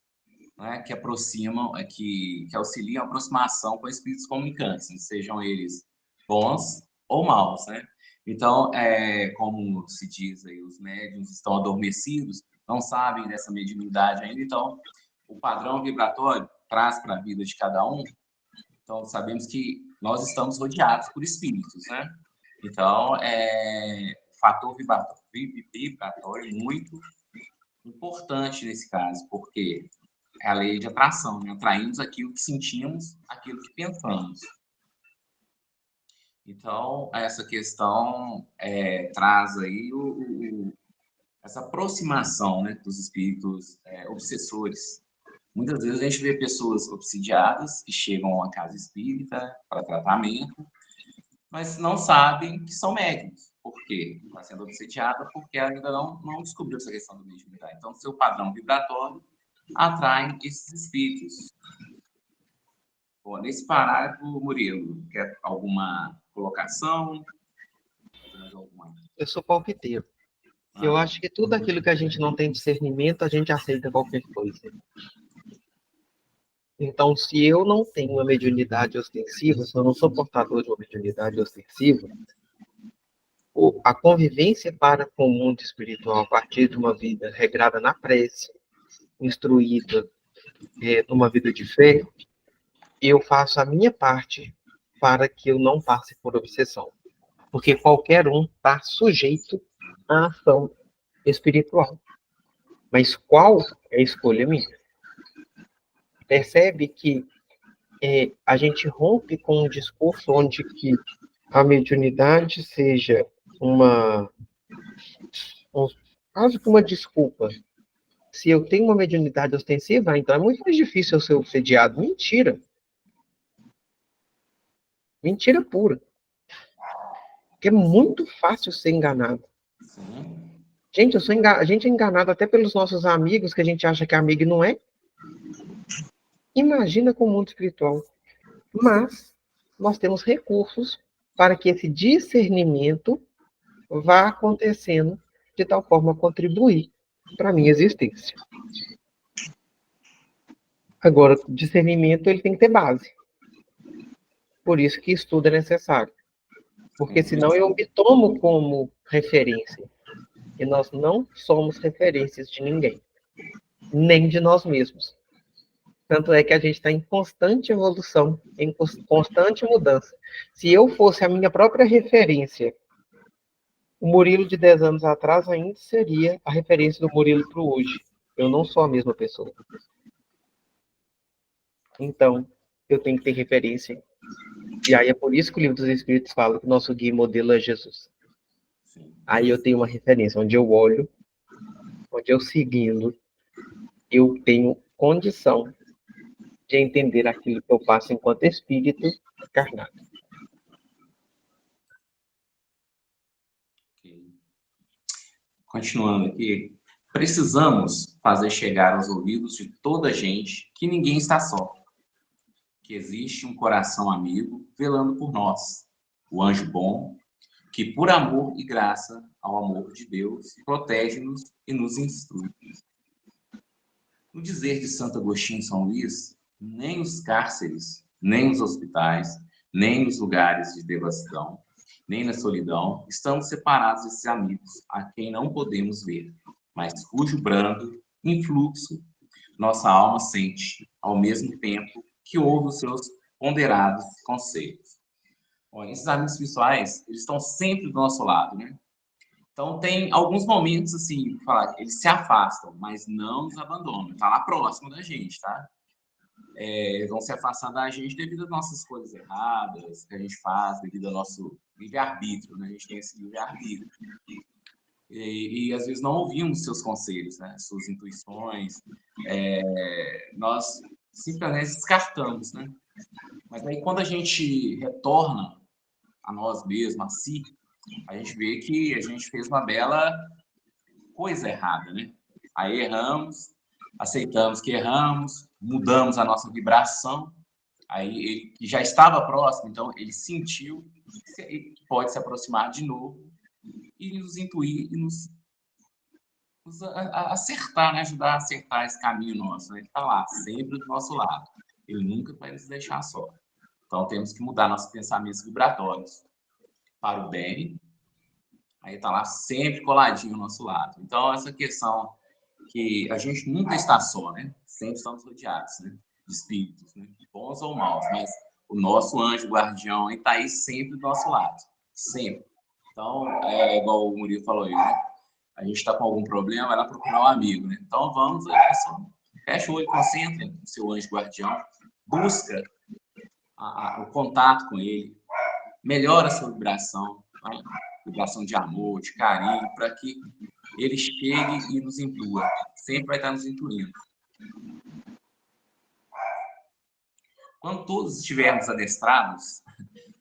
né, que aproximam, que auxiliam a aproximação com espíritos comunicantes, sejam eles bons ou maus, né? Então, como se diz aí, os médiuns estão adormecidos, não sabem dessa mediunidade ainda, então o padrão vibratório traz para a vida de cada um. Então, sabemos que nós estamos rodeados por espíritos, né? Então, o fator vibratório é muito importante nesse caso, porque é a lei de atração, né? Atraímos aquilo que sentimos, aquilo que pensamos. Então, essa questão traz aí essa aproximação, né, dos espíritos obsessores. Muitas vezes a gente vê pessoas obsidiadas que chegam a uma casa espírita para tratamento, mas não sabem que são médiums. Por quê? Está sendo obsediada porque ainda não descobriu essa questão da mediunidade. Então, seu padrão vibratório atrai esses espíritos. Bom, nesse parágrafo, Murilo, quer alguma colocação? Mais alguma? Eu sou palpiteiro. Eu acho que tudo aquilo que a gente não tem discernimento, a gente aceita qualquer coisa. Então, se eu não tenho uma mediunidade ostensiva, se eu não sou portador de uma mediunidade ostensiva, a convivência para com o mundo espiritual a partir de uma vida regrada na prece, instruída, numa vida de fé, eu faço a minha parte para que eu não passe por obsessão. Porque qualquer um está sujeito à ação espiritual. Mas qual é a escolha minha? Percebe que a gente rompe com um discurso onde que a mediunidade seja quase que uma desculpa. Se eu tenho uma mediunidade ostensiva, então é muito mais difícil eu ser obsediado. Mentira. Mentira pura. Porque é muito fácil ser enganado. Gente, a gente é enganado até pelos nossos amigos, que a gente acha que é amigo e não é. Imagina com o mundo espiritual. Mas nós temos recursos para que esse discernimento vá acontecendo de tal forma a contribuir para a minha existência. Agora, o discernimento ele tem que ter base. Por isso que estudo é necessário. Porque senão eu me tomo como referência. E nós não somos referências de ninguém. Nem de nós mesmos. Tanto é que a gente está em constante evolução, em constante mudança. Se eu fosse a minha própria referência, o Murilo de 10 anos atrás ainda seria a referência do Murilo para o hoje. Eu não sou a mesma pessoa. Então, eu tenho que ter referência. E aí é por isso que o Livro dos Espíritos fala que o nosso guia e modelo é Jesus. Aí eu tenho uma referência, onde eu olho, onde eu seguindo, eu tenho condição de entender aquilo que eu faço enquanto espírito encarnado. Continuando aqui, precisamos fazer chegar aos ouvidos de toda a gente que ninguém está só, que existe um coração amigo velando por nós, o anjo bom, que por amor e graça ao amor de Deus, protege-nos e nos instrui. No dizer de Santo Agostinho São Luís, nem os cárceres, nem os hospitais, nem os lugares de devassidão, nem na solidão, estamos separados desses amigos, a quem não podemos ver, mas cujo brando influxo nossa alma sente, ao mesmo tempo que ouve os seus ponderados conselhos. Bom, esses amigos pessoais, eles estão sempre do nosso lado, né? Então, tem alguns momentos, assim, eles se afastam, mas não nos abandonam. Tá lá próximo da gente, tá? Eles vão se afastar da gente devido às nossas coisas erradas que a gente faz, devido ao nosso livre-arbítrio, né? A gente tem esse livre-arbítrio. E às vezes não ouvimos seus conselhos, né? Suas intuições. Nós simplesmente descartamos, né? Mas aí, quando a gente retorna a nós mesmos, a si, a gente vê que a gente fez uma bela coisa errada, né? Aí erramos, aceitamos que erramos, mudamos a nossa vibração, aí ele que já estava próximo, então ele sentiu que pode se aproximar de novo e nos intuir e nos acertar, né? Ajudar a acertar esse caminho nosso, né? Ele está lá, sempre do nosso lado. Ele nunca vai nos deixar só. Então temos que mudar nossos pensamentos vibratórios para o bem Aí está lá sempre coladinho ao nosso lado. Então, essa questão que a gente nunca está só, né? Sempre estamos rodeados, né? De espíritos, né? Bons ou maus, mas o nosso anjo guardião está aí sempre do nosso lado, sempre. Então, é igual o Murilo falou aí, né? A gente está com algum problema, vai lá procurar um amigo, né? Então, vamos, fecha o olho, concentra no seu anjo guardião, busca o contato com ele, melhora a sua vibração, né? Vibração de amor, de carinho, para que ele chegue e nos intua. Sempre vai estar nos intuindo. Quando todos estivermos adestrados,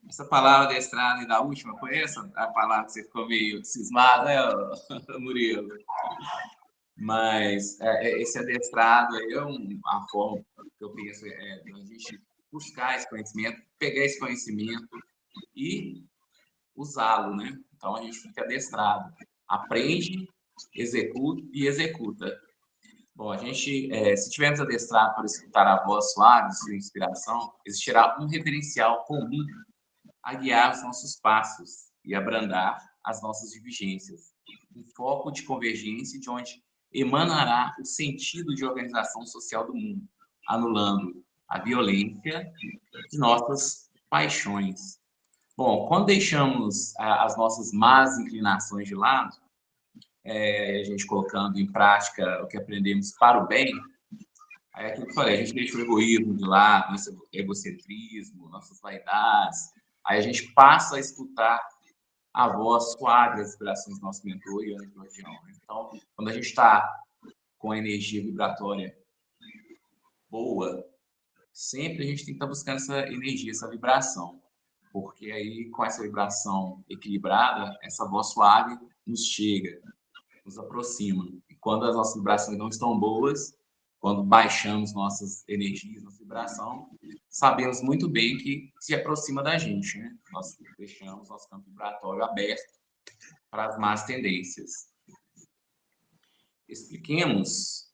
essa palavra adestrada e da última, conhece a palavra que você ficou meio cismado, né, Murilo? Mas esse adestrado aí é uma forma que eu penso de a gente buscar esse conhecimento, pegar esse conhecimento e usá-lo, né? Então a gente fica adestrado, aprende, executa e executa. Bom, a gente, se estivermos adestrados para escutar a voz suave de sua inspiração, existirá um referencial comum a guiar os nossos passos e abrandar as nossas divergências. Um foco de convergência de onde emanará o sentido de organização social do mundo, anulando a violência de nossas paixões. Bom, quando deixamos as nossas más inclinações de lado, a gente colocando em prática o que aprendemos para o bem, aí é aquilo que eu falei, a gente deixa o egoísmo de lado, nosso egocentrismo, nossas vaidades, aí a gente passa a escutar a voz suave das vibrações do nosso mentor e anjo guardião. Então, quando a gente está com a energia vibratória boa, sempre a gente tem que estar buscando essa energia, essa vibração. Porque aí, com essa vibração equilibrada, essa voz suave nos chega, nos aproxima. E quando as nossas vibrações não estão boas, quando baixamos nossas energias, nossa vibração, sabemos muito bem que se aproxima da gente, né? Nós deixamos nosso campo vibratório aberto para as más tendências. Expliquemos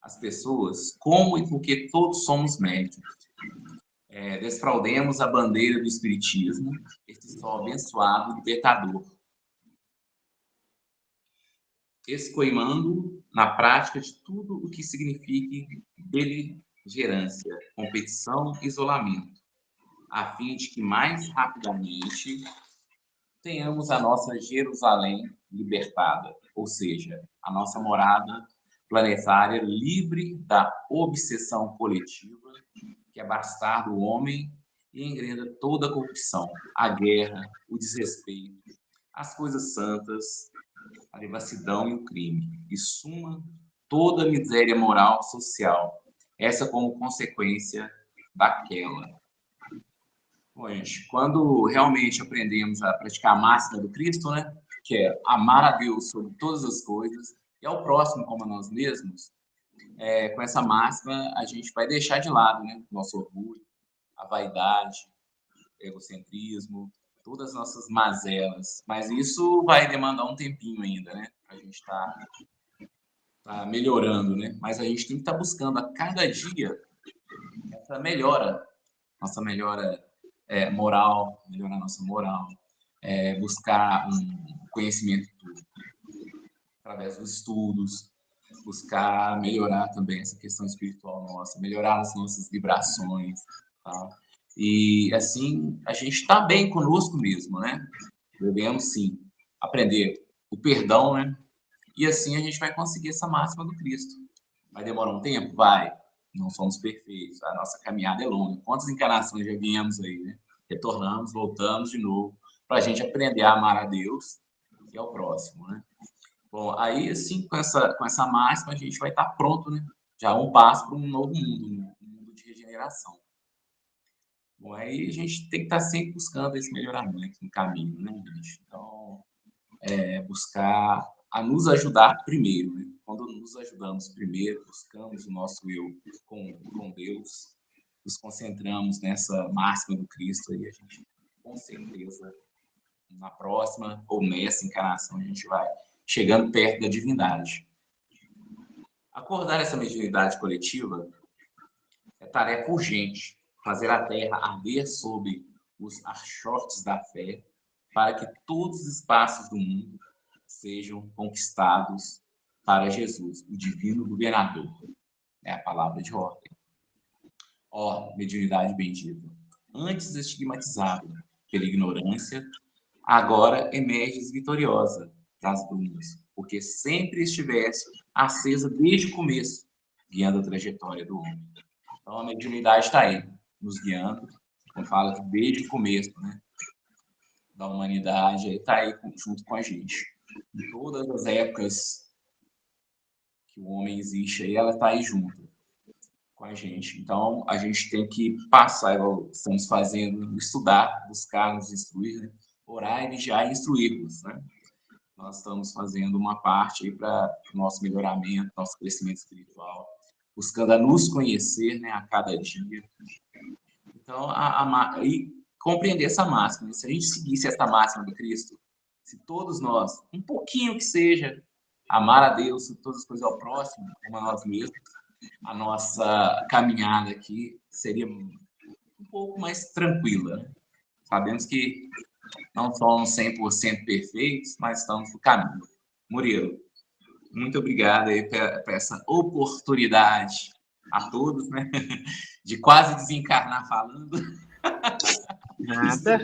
às pessoas como e por que todos somos médiuns. Desfraudemos a bandeira do espiritismo, esse sol abençoado, libertador, escoimando na prática de tudo o que signifique beligerância, competição e isolamento, a fim de que mais rapidamente tenhamos a nossa Jerusalém libertada, ou seja, a nossa morada planetária livre da obsessão coletiva que é bastarda o homem e engrena toda a corrupção, a guerra, o desrespeito, as coisas santas, a devassidão e o crime, e suma toda a miséria moral social, essa como consequência daquela. Bom, gente, quando realmente aprendemos a praticar a máxima do Cristo, né, que é amar a Deus sobre todas as coisas e ao próximo como a nós mesmos, com essa máxima a gente vai deixar de lado, né, o nosso orgulho, a vaidade, o egocentrismo, todas as nossas mazelas. Mas isso vai demandar um tempinho ainda, né, para a gente estar melhorando, né? Mas a gente tem que estar buscando a cada dia essa melhora, nossa melhora moral, melhorar nossa moral, buscar um conhecimento através dos estudos, buscar melhorar também essa questão espiritual nossa, melhorar as nossas vibrações, tá? E assim a gente está bem conosco mesmo, né? Devemos sim aprender o perdão, né? E assim a gente vai conseguir essa máxima do Cristo. Vai demorar um tempo? Vai. Não somos perfeitos. A nossa caminhada é longa. Quantas encarnações já viemos aí, né? Retornamos, voltamos de novo, para a gente aprender a amar a Deus e ao próximo, né? Bom, aí assim, com essa máxima, a gente vai estar pronto, né? Já um passo para um novo mundo, um mundo de regeneração. Bom, aí a gente tem que estar sempre buscando esse melhoramento no caminho, né, gente? Então, buscar a nos ajudar primeiro, né? Quando nos ajudamos primeiro, buscamos o nosso eu com Deus, nos concentramos nessa máxima do Cristo, aí a gente, com certeza, na próxima ou nessa encarnação, a gente vai chegando perto da divindade. Acordar essa mediunidade coletiva é tarefa urgente. Fazer a Terra arder sob os archotes da fé para que todos os espaços do mundo sejam conquistados para Jesus, o divino governador. É a palavra de ordem. Ó, mediunidade bendita, antes estigmatizada pela ignorância, agora emerges vitoriosa das brumas, porque sempre estivesse acesa desde o começo, guiando a trajetória do homem. Então, a mediunidade está aí, nos guiando, como fala que desde o começo, né, da humanidade, está aí junto com a gente. Em todas as épocas que o homem existe aí, ela está aí junto com a gente. Então, a gente tem que passar, igual estamos fazendo, estudar, buscar nos instruir, né? Orar e vigiar e instruir-nos, né? Nós estamos fazendo uma parte aí para o nosso melhoramento, nosso crescimento espiritual, buscando a nos conhecer, né, a cada dia. Então, e compreender essa máxima. Se a gente seguisse essa máxima do Cristo, se todos nós, um pouquinho que seja, amar a Deus, todas as coisas ao próximo, como a nós mesmos, a nossa caminhada aqui seria um pouco mais tranquila, né? Sabemos que não somos 100% perfeitos, mas estamos no caminho. Murilo, muito obrigado aí por essa oportunidade a todos, né? De quase desencarnar falando. Nada.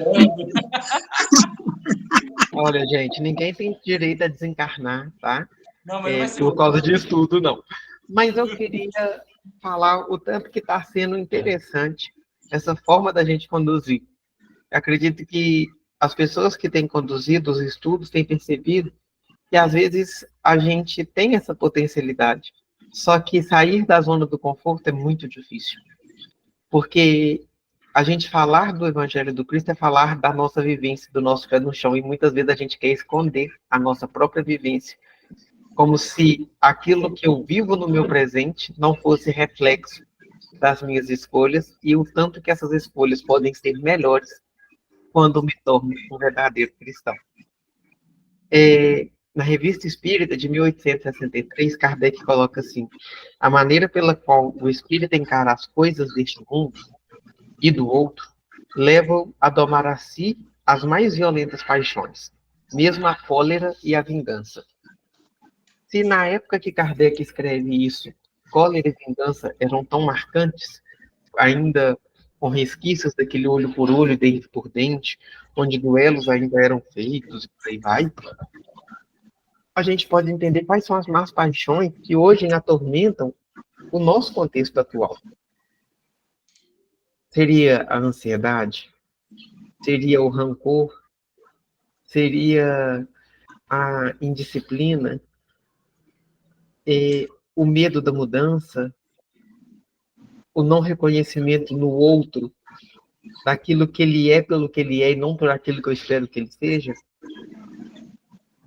Olha, gente, ninguém tem direito a desencarnar, tá? Não, mas não vai ser por causa de estudo, não. Mas eu queria falar o tanto que está sendo interessante essa forma da gente conduzir. Eu acredito que as pessoas que têm conduzido os estudos têm percebido que, às vezes, a gente tem essa potencialidade. Só que sair da zona do conforto é muito difícil. Porque a gente falar do Evangelho do Cristo é falar da nossa vivência, do nosso pé no chão. E muitas vezes a gente quer esconder a nossa própria vivência. Como se aquilo que eu vivo no meu presente não fosse reflexo das minhas escolhas e o tanto que essas escolhas podem ser melhores quando me torno um verdadeiro cristão. Na Revista Espírita, de 1863, Kardec coloca assim: a maneira pela qual o espírito encara as coisas deste mundo e do outro leva-o a domar a si as mais violentas paixões, mesmo a cólera e a vingança. Se na época que Kardec escreve isso, cólera e vingança eram tão marcantes, ainda com resquícios daquele olho por olho, dente por dente, onde duelos ainda eram feitos, e por aí vai, a gente pode entender quais são as más paixões que hoje atormentam o nosso contexto atual. Seria a ansiedade? Seria o rancor? Seria a indisciplina? O medo da mudança? O não reconhecimento no outro daquilo que ele é pelo que ele é e não por aquilo que eu espero que ele seja?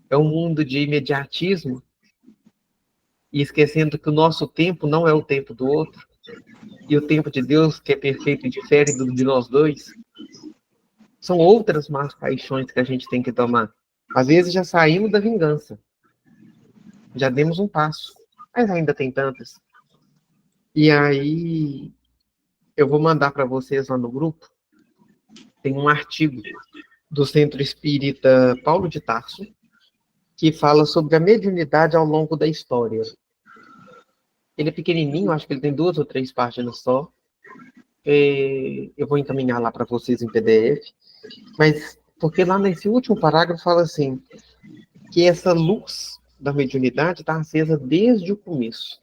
É um mundo de imediatismo e esquecendo que o nosso tempo não é o tempo do outro e o tempo de Deus, que é perfeito e difere do de nós dois. São outras más paixões que a gente tem que tomar. Às vezes já saímos da vingança, já demos um passo, mas ainda tem tantas. E aí eu vou mandar para vocês lá no grupo, tem um artigo do Centro Espírita Paulo de Tarso, que fala sobre a mediunidade ao longo da história. Ele é pequenininho, acho que ele tem 2 ou 3 páginas só. Eu vou encaminhar lá para vocês em PDF. Mas, porque lá nesse último parágrafo fala assim, que essa luz da mediunidade está acesa desde o começo.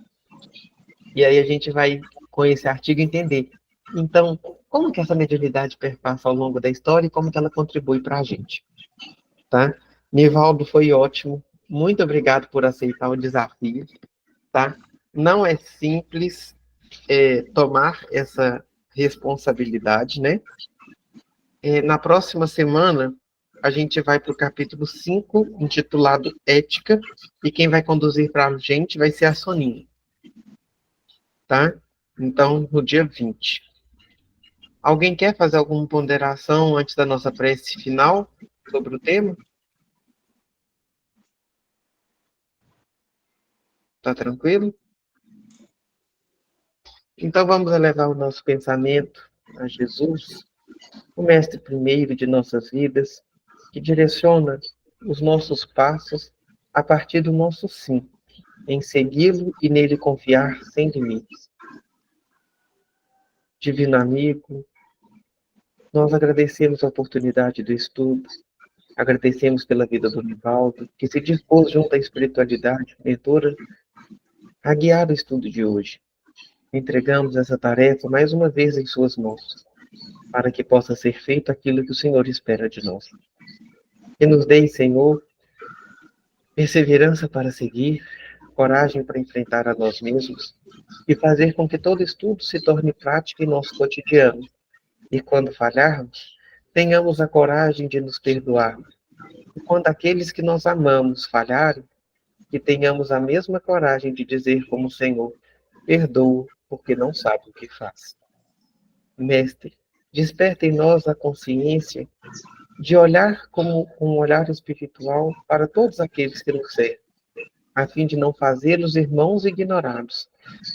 E aí a gente vai, com esse artigo, entender. Então, como que essa mediunidade perpassa ao longo da história e como que ela contribui para a gente. Tá? Nivaldo, foi ótimo. Muito obrigado por aceitar o desafio. Tá? Não é simples tomar essa responsabilidade, né? Na próxima semana, a gente vai para o capítulo 5, intitulado Ética, e quem vai conduzir para a gente vai ser a Soninha. Tá? Então, no dia 20. Alguém quer fazer alguma ponderação antes da nossa prece final sobre o tema? Tá tranquilo? Então, vamos elevar o nosso pensamento a Jesus, o mestre primeiro de nossas vidas, que direciona os nossos passos a partir do nosso sim, em segui-lo e nele confiar sem limites. Divino amigo, nós agradecemos a oportunidade do estudo, agradecemos pela vida do Nivaldo, que se dispôs junto à espiritualidade mentora a guiar o estudo de hoje. Entregamos essa tarefa mais uma vez em suas mãos, para que possa ser feito aquilo que o Senhor espera de nós. Que nos dê, Senhor, perseverança para seguir, coragem para enfrentar a nós mesmos e fazer com que todo estudo se torne prática em nosso cotidiano. E quando falharmos, tenhamos a coragem de nos perdoar. E quando aqueles que nós amamos falharem, que tenhamos a mesma coragem de dizer como o Senhor, perdoa porque não sabe o que faz. Mestre, desperta em nós a consciência de olhar com um olhar espiritual para todos aqueles que nos servem, a fim de não fazê-los irmãos ignorados,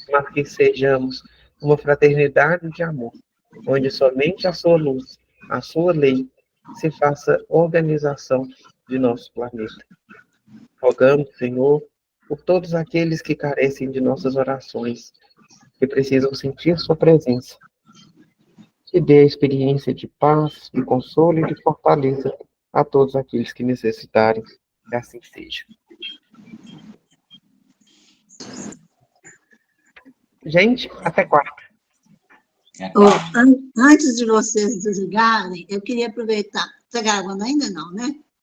mas que sejamos uma fraternidade de amor, onde somente a sua luz, a sua lei, se faça organização de nosso planeta. Rogamos, Senhor, por todos aqueles que carecem de nossas orações, que precisam sentir sua presença, que dê a experiência de paz, de consolo e de fortaleza a todos aqueles que necessitarem, que assim seja. Gente, até quarta. Antes de vocês desligarem, eu queria aproveitar. Está gravando ainda não, né?